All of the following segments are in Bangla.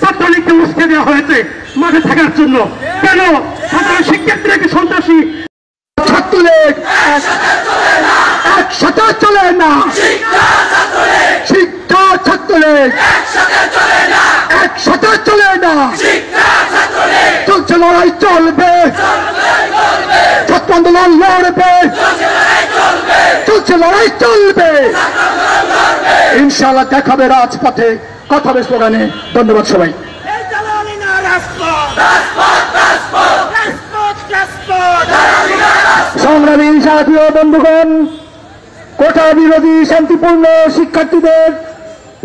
ছাত্রলীগকে উস্কে দেওয়া হয়েছে মাঠে থাকার জন্য। কেন সাধারণ শিক্ষার্থীরা কি সন্ত্রাসী? ছাত্রলীগ একসাথে চলে না, শিক্ষা ছাত্রলীগ একসাথে চলে না, চলছে লড়াই চলবে, ছাত্র আন্দোলন লড়বে, চলছে লড়াই চলবে, ইনশাআল্লাহ দেখাবে রাজপথে, কথা হবে স্লোগানে। ধন্যবাদ সবাই। সংগ্রামী সাথী ও বন্ধুগণ, কোটা বিরোধী শান্তিপূর্ণ শিক্ষার্থীদের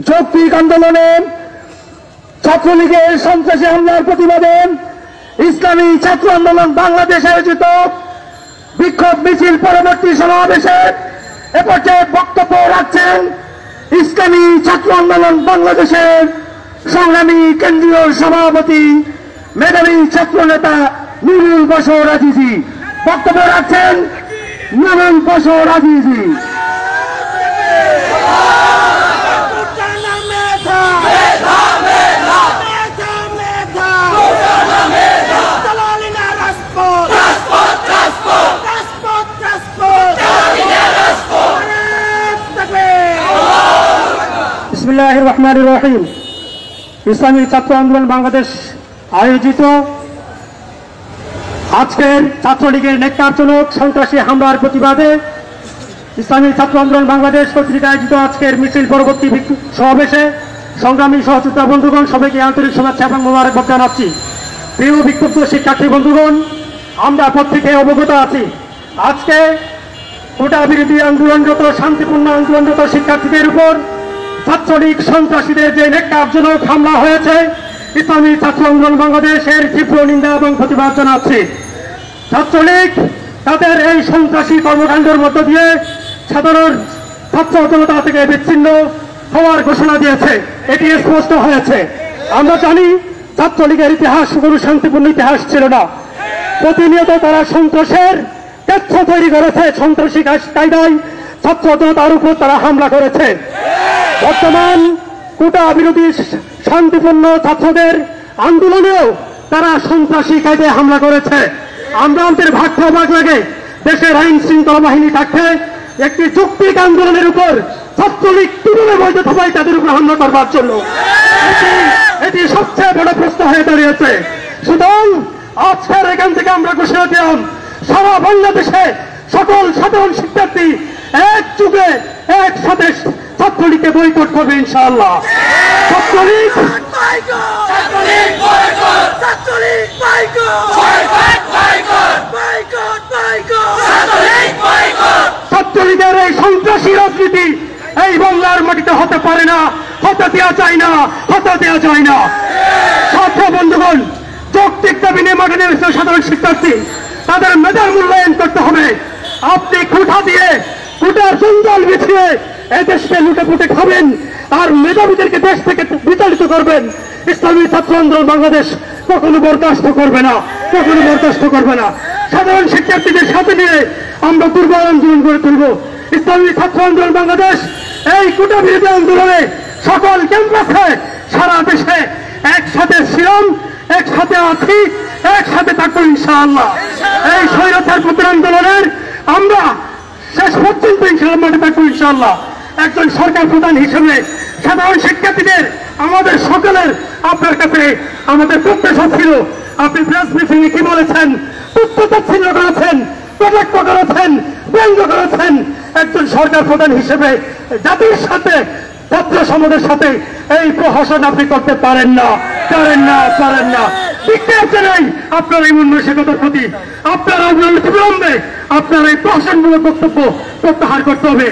যৌক্তিক আন্দোলনে ছাত্রলীগের সন্ত্রাসী হামলার প্রতিবাদে ইসলামী ছাত্র আন্দোলন বাংলাদেশ আয়োজিত বিক্ষোভ মিছিল পরবর্তী সমাবেশে এ পর্যায়ে বক্তব্য রাখছেন ইসলামী ছাত্র আন্দোলন বাংলাদেশের সংগ্রামী কেন্দ্রীয় সভাপতি মেধাবী ছাত্র নেতা নুরুল বশর আজিজি। বক্তব্য রাখছেন নুরুল বশর আজিজি। বিসমিল্লাহির রহমানির রহিম। ইসলামী ছাত্র আন্দোলন বাংলাদেশ আয়োজিত আজকের ছাত্রলীগের ন্যাক্কারজনক সন্ত্রাসী হামলার প্রতিবাদে ইসলামী ছাত্র আন্দোলন বাংলাদেশ কর্তৃক আয়োজিত আজকের মিছিল পরবর্তী সমাবেশে সংগ্রামী সহযোদ্ধা বন্ধুগণ, সবাইকে আন্তরিক শুভেচ্ছা এবং মোবারকবাদ জানাচ্ছি। প্রিয় বিক্ষুব্ধ শিক্ষার্থী বন্ধুগণ, আমরা প্রত্যেকে অবগত আছি আজকে কোটা বিরোধী আন্দোলনরত শান্তিপূর্ণ আন্দোলনরত শিক্ষার্থীদের উপর ছাত্রলীগ সন্ত্রাসীদের যে ন্যাক্কারজনক হামলা হয়েছে, ইসলামী ছাত্র আন্দোলন বাংলাদেশের তীব্র নিন্দা এবং প্রতিবাদ জানাচ্ছি। ছাত্রলীগ তাদের এই সন্ত্রাসী কর্মকাণ্ডের মধ্য দিয়ে সাধারণ ছাত্র জনতা থেকে বিচ্ছিন্ন হওয়ার ঘোষণা দিয়েছে, এটি স্পষ্ট হয়েছে। আমরা জানি ছাত্রলীগের ইতিহাস কোনো শান্তিপূর্ণ ইতিহাস ছিল না। প্রতিনিয়ত তারা সন্ত্রাসের ক্ষেত্র তৈরি করেছে, সন্ত্রাসী কায়দায় ছাত্র জনতার উপর তারা হামলা করেছে। বর্তমান কোটা বিরোধী শান্তিপূর্ণ ছাত্রদের আন্দোলনেও তারা সন্ত্রাসী কায়দায় হামলা করেছে। আমরা আমাদের ভাগ্য অবাক লাগে, দেশের আইন শৃঙ্খলা বাহিনী থাকতে একটি যৌক্তিক আন্দোলনের উপর ছাত্রলীগ কিভাবে বৈধ সবাই তাদের উপর হামলা করবার জন্য, এটি সবচেয়ে বড় প্রশ্ন হয়ে দাঁড়িয়েছে। সুতরাং আজকের এখান থেকে আমরা ঘোষণা দিলাম, সারা বাংলাদেশে সকল সাধারণ শিক্ষার্থী এক যুগে একসাথে ছাত্রলীগকে বয়কট করবে ইনশাআল্লাহ। ছাত্রলীগ ছাত্রলীগের এই সন্ত্রাসী রাজনীতি এই বাংলার মাটিতে হতে পারে না, হতে দেওয়া যায় না, হতে দেওয়া যায় না। ছাত্র বন্ধুগণ, যৌক্তিক দাবি নিয়ে মাঠে নেমেছে সাধারণ শিক্ষার্থী, তাদের মেধার মূল্যায়ন করতে হবে। আপনি কোঠা দিয়ে কোটার জঞ্জাল বিছিয়ে এই দেশকে লুটে পুটে খাবেন আর মেধাবীদেরকে দেশ থেকে বিতাড়িত করবেন, ইসলামী ছাত্র আন্দোলন বাংলাদেশ কখনো বরদাস্ত করবে না, কখনো বরদাস্ত করবে না। সাধারণ শিক্ষার্থীদের সাথে নিয়ে আমরা দুর্বল আন্দোলন গড়ে তুলব। ইসলামী ছাত্র আন্দোলন বাংলাদেশ এই কোটা বিরোধী আন্দোলনে সকল ক্যাম্পাসে সারা দেশে একসাথে ছিলাম, একসাথে আছি, একসাথে থাকবো ইনশাআল্লাহ। এই স্বৈরাচার প্রতি আন্দোলনের আমরা শেষ পর্যন্ত ইনশাআল্লাহ মাঠে থাকবো ইনশাআল্লাহ। একজন সরকার প্রধান হিসেবে সাধারণ শিক্ষার্থীদের আমাদের সকলের আপনার কাছে আমাদের প্রত্যাশা ছিল, আপনি প্রেস ব্রিফিং এ কি বলেছেন, তথ্য-তাচ্ছিল্য করেছেন, কটাক্ষ করেছেন, ব্যঙ্গ করেছেন। একজন সরকার প্রধান হিসেবে জাতির সাথে ছাত্র সমাজের সাথে এই প্রহসন আপনি করতে পারেন না, পারেন না, পারেন না। নাই আপনার এই মানসিকতার প্রতি আপনার বিলম্বে আপনার এই প্রহসনমূলক বক্তব্য প্রত্যাহার করতে হবে।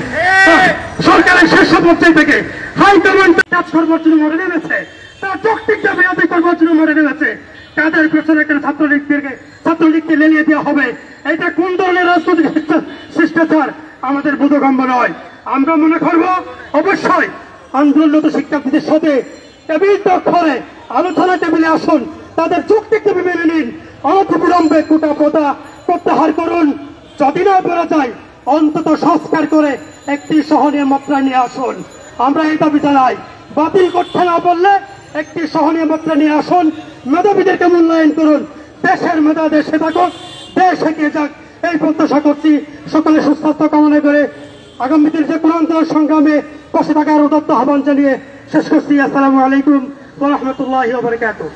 সরকারের শীর্ষ পর্যায় থেকে হাইকমান্ড কাজ করবার জন্য মরে নেমেছে, তার যৌক্তিক দাবি আদায় করবার জন্য মরে নেমেছে। তাদের পেছনে একটা ছাত্রলীগকে লেলিয়ে দেওয়া হবে, এটা কোন ধরনের রাজনৈতিক শিষ্টাচার আমাদের বোধগম্য নয়। আমরা মনে করব অবশ্যই আন্দোলনরত শিক্ষার্থীদের সাথে টেবিল টক করে আলোচনা টেবিলে আসুন, তাদের যৌক্তিক দাবি মেনে নিন, অনতিবিলম্বে কোটা প্রথা প্রত্যাহার করুন। যদি না পারা যায় অন্তত সংস্কার করে একটি সহনীয় মাত্রায় নিয়ে আসুন। আমরা এই দাবি জানাই, বাতিল করতে না বললে একটি সহনীয় মাত্রা নিয়ে আসুন, মেধাবীদেরকে মূল্যায়ন করুন, দেশের মেধা দেশে থাকুক, দেশ এগিয়ে যাক, এই প্রত্যাশা করছি। সকলে সুস্বাস্থ্য কামনা করে আগামীতে যে কোন আন্দোলন সংগ্রামে বসে থাকার উদাত্ত আহ্বান জানিয়ে শেষ করছি। আসসালামু আলাইকুম ওয়া রাহমাতুল্লাহি ওয়া বারাকাতুহু।